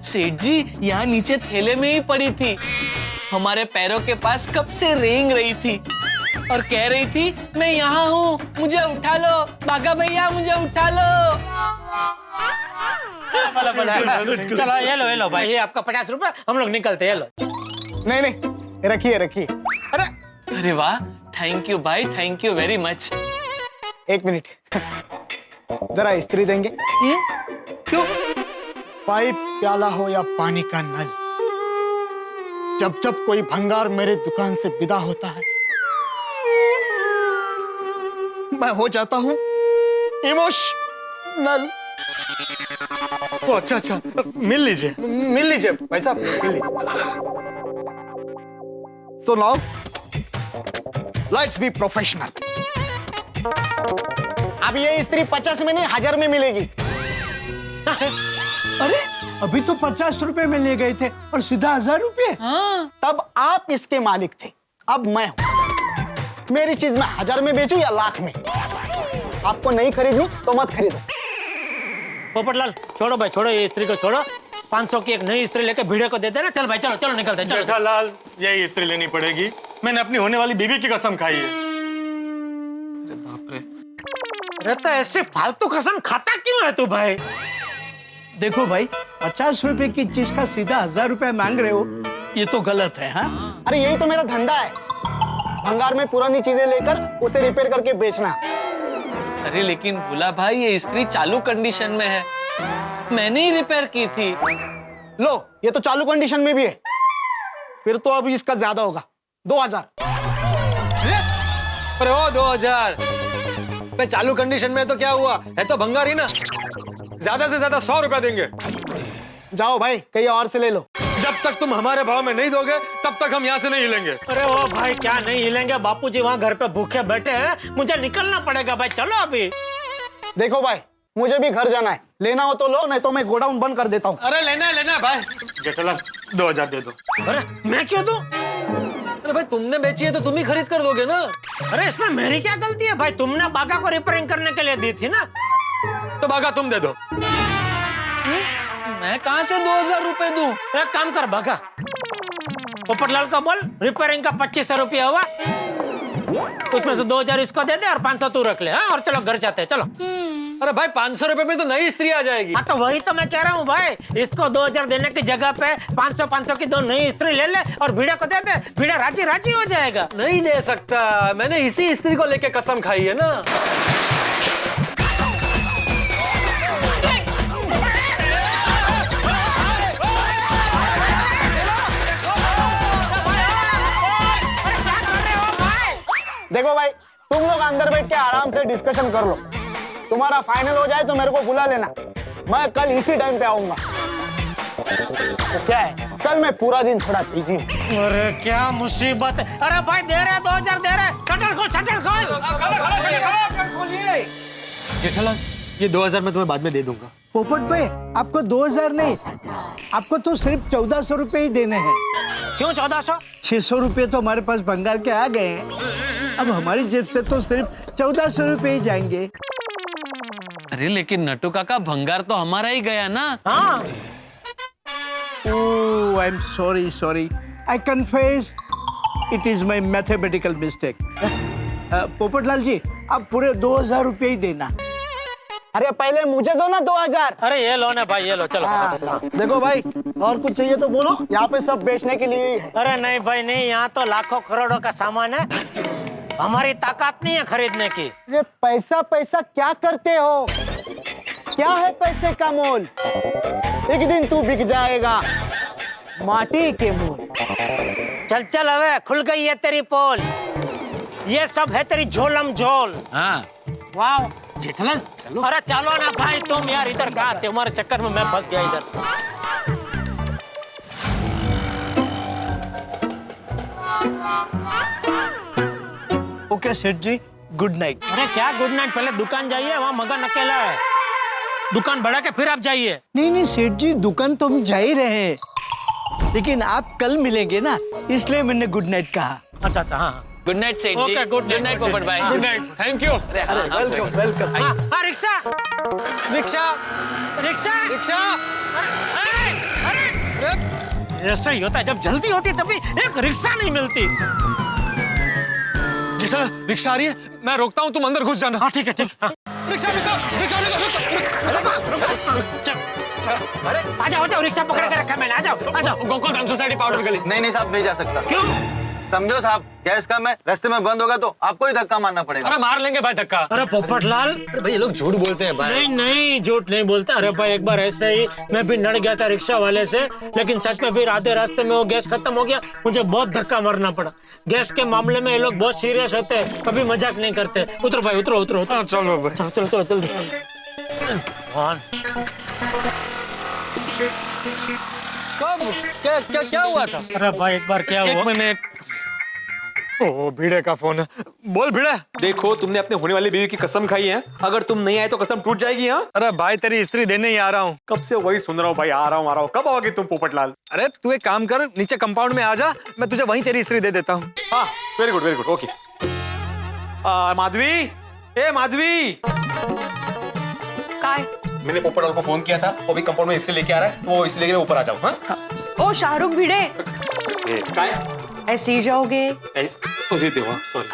सेठ जी यहाँ नीचे थैले में ही पड़ी थी, हमारे पैरों के पास कब से रेंग रही थी और कह रही थी मैं यहाँ हूँ, मुझे उठा लो, बागा भैया मुझे उठा लो। चलो ये लो भाई, ये आपका 50 रुपए, हम लोग निकलते हैं। ये लो। नहीं नहीं, रखिए रखिए। अरे वाह, थैंक यू भाई, thank you very much. 1 minute, जरा इस्त्री देंगे? क्यों? पाइप, प्याला हो या पानी का नल, जब जब कोई भंगार मेरे दुकान से विदा होता है मैं हो जाता हूं इमोशनल। अच्छा, मिल लीजिए भाई साहब, मिल लीजिए। So now, let's be professional. अब ये इस्त्री 50 में नहीं 1000 में मिलेगी। अरे अभी तो 50 रुपए में ले गए थे और सीधा 1000 रुपए। हाँ। तब आप इसके मालिक थे, अब मैं हूं। मेरी चीज मैं 1000 में बेचूं या लाख में, आपको नहीं खरीदनी तो मत खरीदो। पोपटलाल छोड़ो भाई, छोड़ो ये इस्त्री को छोड़ो, 500 की एक नई इस्त्री लेके भिड़े को देते ना। चल भाई चलो निकलते हैं। जेठालाल, यही इस्त्री लेनी पड़ेगी, मैंने अपनी होने वाली बीवी की कसम खाई है। बाप रे। रहता ऐसे फालतू कसम खाता क्यों है तू भाई? देखो भाई, 50 रुपए की चीज का सीधा 1000 रुपए मांग रहे हो, ये तो गलत है। हाँ, अरे यही तो मेरा धंधा है, भंगार में पुरानी चीजें लेकर उसे रिपेयर करके बेचना। अरे लेकिन भोला भाई, ये इस्त्री चालू कंडीशन में है, मैंने ही रिपेयर की थी। लो, ये तो चालू कंडीशन में भी है, फिर तो अब इसका ज्यादा होगा, 2000। अरे ओ 2000, मैं चालू कंडीशन में तो क्या हुआ है, तो भंगार ही ना, ज्यादा से ज्यादा 100 रुपया देंगे। जाओ भाई, कहीं और से ले लो। जब तक तुम हमारे भाव में नहीं दोगे तब तक हम यहाँ से नहीं हिलेंगे। अरे ओ भाई, क्या नहीं हिलेंगे? बापूजी वहाँ घर पे भूखे बैठे हैं, मुझे निकलना पड़ेगा भाई। चलो अभी। देखो भाई, मुझे भी घर जाना है, लेना हो तो लो, नहीं तो मैं गोडाउन बंद कर देता हूँ। अरे लेना है भाई। जेठालाल 2000 दे दो। अरे मैं क्यों दूं? अरे भाई, तुमने बेची है तो तुम ही खरीद कर दोगे ना। अरे इसमें मेरी क्या गलती है भाई? तुमने बागा को रिपेयरिंग करने के लिए दी थी ना। तो बागा तुम दे दो। मैं कहाँ से 2000 रुपए दूं? एक काम कर बागा, पोपटलाल को बोल रिपेयरिंग का 2500 रुपया हुआ, उसमें से 2000 इसको दे दे और 500 तू रख ले। हाँ, और चलो घर जाते हैं, चलो। अरे भाई, 500 रुपए में तो नई इस्त्री आ जाएगी। हाँ, तो वही तो मैं कह रहा हूँ भाई, इसको 2000 देने की जगह पे 500 की 2 नई इस्त्री ले ले और भिड़े को दे दे, भिड़ा राजी हो जाएगा। नहीं दे सकता, मैंने इसी इस्त्री को लेके कसम खाई है ना। देखो भाई, तुम लोग अंदर बैठ के आराम से डिस्कशन कर लो, तुम्हारा फाइनल हो जाए तो मेरे को बुला लेना, मैं कल इसी टाइम पे आऊंगा। तो क्या है, कल मैं पूरा दिन थोड़ा बिजी हूँ। अरे क्या मुसीबत है। अरे भाई दे रहे 2000 दे रहे, शटर खोल। जेठालाल, ये 2000 मैं तुम्हें बाद में दे दूंगा। पोपट भाई, आपको 2000 नहीं, आपको तो सिर्फ 1400 रुपए ही देने हैं। क्यों 1400? 600 रुपए तो हमारे पास भंगार के आ गए हैं, अब हमारी जेब से तो सिर्फ 1400 रुपए ही जाएंगे। अरे लेकिन नटू काका, भंगार तो हमारा ही गया ना। हाँ। Oh, I'm sorry. I confess, it is my mathematical mistake. Popatlal जी, आप पूरे 2000 रुपए ही देना। अरे पहले मुझे दो ना 2000। अरे ये लो ना भाई, ये लो, चलो। हाँ, देखो भाई, और कुछ चाहिए तो बोलो, यहाँ पे सब बेचने के लिए ही है। अरे नहीं भाई नहीं, यहाँ तो लाखों करोड़ों का सामान है, हमारी ताकत नहीं है खरीदने की। अरे पैसा क्या करते हो, क्या है पैसे का मोल, एक दिन तू बिक जाएगा माटी के मोल। चल हवे, खुल गई है तेरी पोल, ये सब है तेरी झोलम झोल। हाँ। वाह जेठालाल, चलो। अरे चलो ना भाई, तुम यार इधर कहाँ थे, तुम्हारे चक्कर में मैं फंस गया इधर। ओके सेठ जी, गुड नाइट। अरे क्या गुड नाइट, पहले दुकान जाइए, वहाँ मगन अकेला है, दुकान बढ़ा के फिर आप जाइए। नहीं सेठ जी, दुकान तो हम जा ही रहे हैं, लेकिन आप कल मिलेंगे ना, इसलिए मैंने गुड नाइट कहा। अच्छा हाँ, गुड नाइट सेठ जी। ओके, गुड नाइट पोपट भाई। Good night, thank you. Welcome. हाँ, रिक्शा। रिक्शा। अरे ऐसा ही होता है, जब जल्दी होती तभी एक रिक्शा नहीं मिलती। जेठालाल रिक्शा आ रही है, मैं रोकता हूँ, तुम अंदर घुस जाना। हाँ ठीक है ठीक है। रिक्शा अरे आ जाओ रिक्शा पकड़ के रखा मैंने, आ जाओ। गोकुल धाम सोसाइटी पाउडर गली। नहीं साहब, नहीं जा सकता। क्यों? समझो साहब, गैस कम है, रास्ते में बंद होगा तो आपको ही धक्का मारना पड़ेगा। अरे मार लेंगे भाई धक्का। अरे पोपटलाल, अरे भाई ये लोग झूठ बोलते हैं भाई। नहीं झूठ नहीं बोलता। अरे भाई एक बार ऐसे ही मैं भी लड़ गया था रिक्शा वाले से, लेकिन सच में फिर आधे रास्ते में वो गैस खत्म हो गया, मुझे बहुत धक्का मारना पड़ा। गैस के मामले में ये लोग बहुत सीरियस होते हैं, कभी मजाक नहीं करते। उतरो भाई, उतरो। चलो भाई। चलो जल्दी। कब क्या हुआ था? अरे भाई एक बार क्या हुआ? एक मिनट। ओ भिड़े का फोन है। बोल भिड़े। देखो, तुमने अपने होने वाली बीवी की कसम खाई है, अगर तुम नहीं आए तो कसम टूट जाएगी। हाँ, अरे भाई तेरी स्त्री देने ही आ रहा हूँ। कब से वही सुन रहा हूँ भाई, आ रहा हूँ। कब आओगे तुम पोपटलाल? अरे तू एक काम कर, नीचे कंपाउंड में आ जा, मैं तुझे वहीं तेरी स्त्री दे देता हूँ। हाँ, वेरी गुड ओके। माधवी, ए माधवी, काय? मैंने पोपटलाल को फोन किया था, वो भी कंपाउंड में इसलिए लेके आ रहा है, वो इसलिए मैं ऊपर आ जाऊँ। हाँ, ओ शाहरुख भिड़े, काय ऐसे ही जाओगे? दे दो। सॉरी।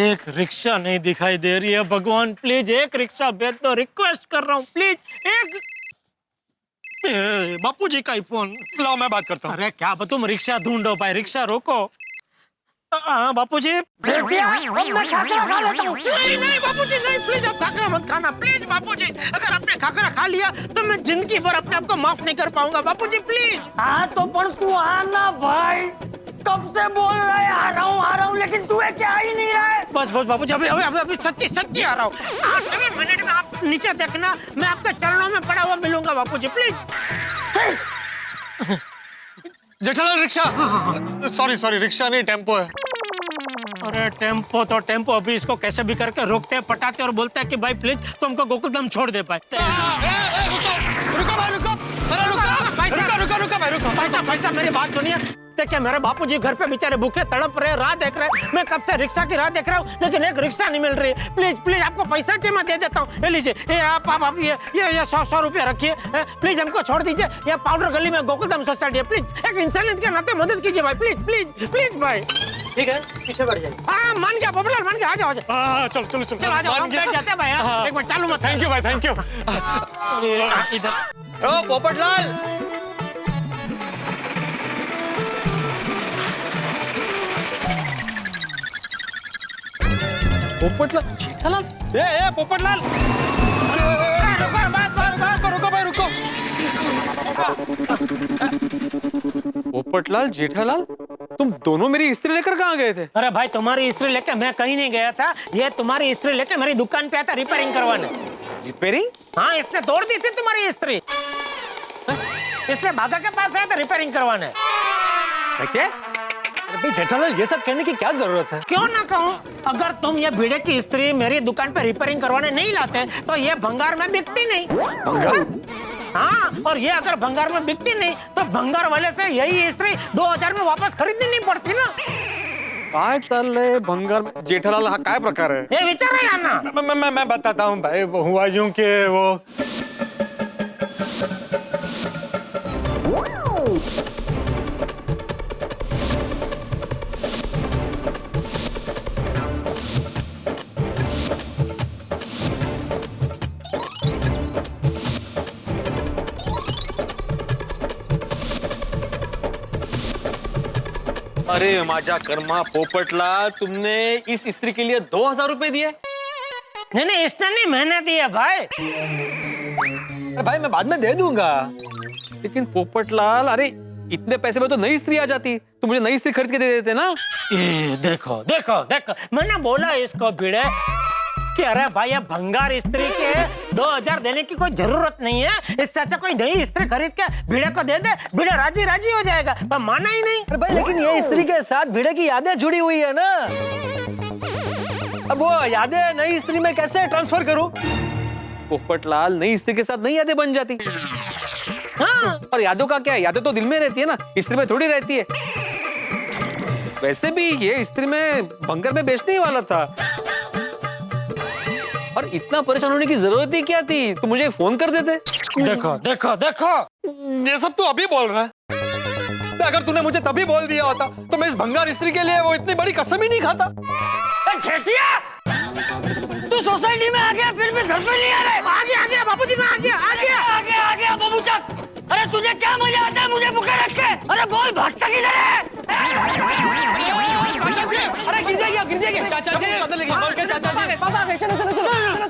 एक रिक्शा नहीं दिखाई दे रही है। भगवान प्लीज एक रिक्शा भेज दो, रिक्वेस्ट कर रहा हूँ प्लीज एक। बापूजी का ही फोन। लाओ मैं बात करता हूँ। अरे क्या तुम रिक्शा ढूंढो भाई, रिक्शा रोको। हाँ बापूजी। मैं खाकरा खा लेता हूँ। नहीं बापूजी नहीं, प्लीज आप खाकरा मत खाना प्लीज बापूजी। अगर आपने खाकरा खा लिया तो मैं जिंदगी भर अपने आप को माफ नहीं कर पाऊंगा बापूजी प्लीज। हाँ तो पर तू आना भाई, कब से बोल रहा है आ रहा हूँ, लेकिन तू क्या आ ही नहीं रहा है। बस बापूजी, अभी सच्ची आ रहा हूँ। 8 मिनट में आप नीचे देखना, मैं आपके चरणों में पड़ा हुआ मिलूंगा Bapuji please. Jethalal rickshaw. Sorry rickshaw नहीं, टेम्पो है। अरे टेम्पो तो टेम्पो, अभी इसको कैसे भी करके रोकते हैं, पटाते और बोलते हैं कि भाई प्लीज तो हमको गोकुलधाम छोड़ दे पाए। रुको भाई रुको। अरे रुको। पैसा मेरी बात सुनिए। देखिए मेरे बापूजी घर पे बेचारे भूखे तड़प रहे, राह देख रहे। मैं कब से रिक्शा की राह देख रहा हूँ, लेकिन एक रिक्शा नहीं मिल रही। प्लीज आपको पैसा चाहिए, मैं दे देता हूँ। ये लीजिए, ये आप ये 100 रुपया रखिए। प्लीज हमको छोड़ दीजिए। ये पाउडर गली में गोकुलधाम सोसाइटी है। प्लीज एक इंसानियत के नाते मदद कीजिए भाई, प्लीज भाई। ठीक है, पीछे बढ़ जाइए। हाँ मान गया पोपटलाल, मान गया। आ जाओ। चलो आ जाओ, हम बैठ जाते हैं भाई। हाँ, एक मिनट चालू मत। थैंक यू भाई, थैंक यू। इधर ओ पोपटलाल, जेठालाल, ए पोपटलाल, रुको भाई रुको। पोपटलाल, जेठालाल, तुम दोनों मेरी स्त्री लेकर कहाँ गए थे? अरे भाई तुम्हारी स्त्री लेके मैं कहीं नहीं गया था, ये तुम्हारी स्त्री लेके मेरी दुकान पे आया था रिपेयरिंग करवाने। रिपेयरिंग? हाँ, इसने तोड़ दी थी तुम्हारी स्त्री, इसने भागा के पास आया था रिपेयरिंग करवाने। क्या? भाई जेठालाल ये सब कहने की क्या जरूरत है? क्यों ना कहूँ, अगर तुम ये भिड़े की स्त्री मेरी दुकान पे रिपेयरिंग करवाने नहीं लाते तो ये भंगार में बिकती नहीं। भंगार? हाँ, और ये अगर भंगार में बिकती नहीं तो भंगार वाले से यही स्त्री 2000 में वापस खरीदनी नहीं पड़ती ना। काय चाललंय भंगार में? जेठालाल हा काय प्रकार आहे? ये विचार है ना। मैं बताता हूँ भाई। वो हुआ यूं कि वो अरे माझ्या कर्मा पोपटलाल, तुमने इस स्त्री के लिए 2000 रुपए दिए? नहीं इसने नहीं, मैंने दिया भाई। अरे भाई मैं बाद में दे दूंगा। लेकिन पोपटलाल, अरे इतने पैसे में तो नई स्त्री आ जाती, तो मुझे नई स्त्री खरीद के दे देते ना। देखो मैंने बोला इसको भिड़े कि अरे भाई ये भंगार स्त्री के 2000 देने की कोई जरूरत नहीं है, इससे अच्छा कोई नई स्त्री खरीद के भिड़े को दे दे, भिड़े राजी हो जाएगा, पर माना ही नहीं। अरे भाई लेकिन ये स्त्री के साथ भिड़े की यादें जुड़ी हुई है ना, अब वो यादें नई स्त्री में कैसे ट्रांसफर करूं? पोपटलाल, नई स्त्री के साथ नई यादें बन जाती। हाँ, और यादों का क्या है, यादें तो दिल में रहती है ना, स्त्री में थोड़ी रहती है। वैसे भी ये स्त्री में भंगार में बेचने ही वाला था। और इतना परेशान होने की जरूरत ही क्या थी? तुम मुझे फोन कर देते। देखो देखो देखो, ये सब तू अभी बोल रहा है। अगर तूने मुझे तभी बोल दिया होता तो मैं इस भंगार स्त्री के लिए वो इतनी बड़ी कसम ही नहीं खाता। छेटिया, तू सोसाइटी में आ गया फिर भी घर पे नहीं आ रहा है। आ गया बापूजी, मैं आ गया बाबू चक। अरे तुझे क्या मजा आता है मुझे भूखे रख के? अरे बोल भागता किधर है? चाचा जी, अरे गिर जाएगी चाचा जी, संभल के चाचा जी। पापा आ गए, चलो चलो चलो।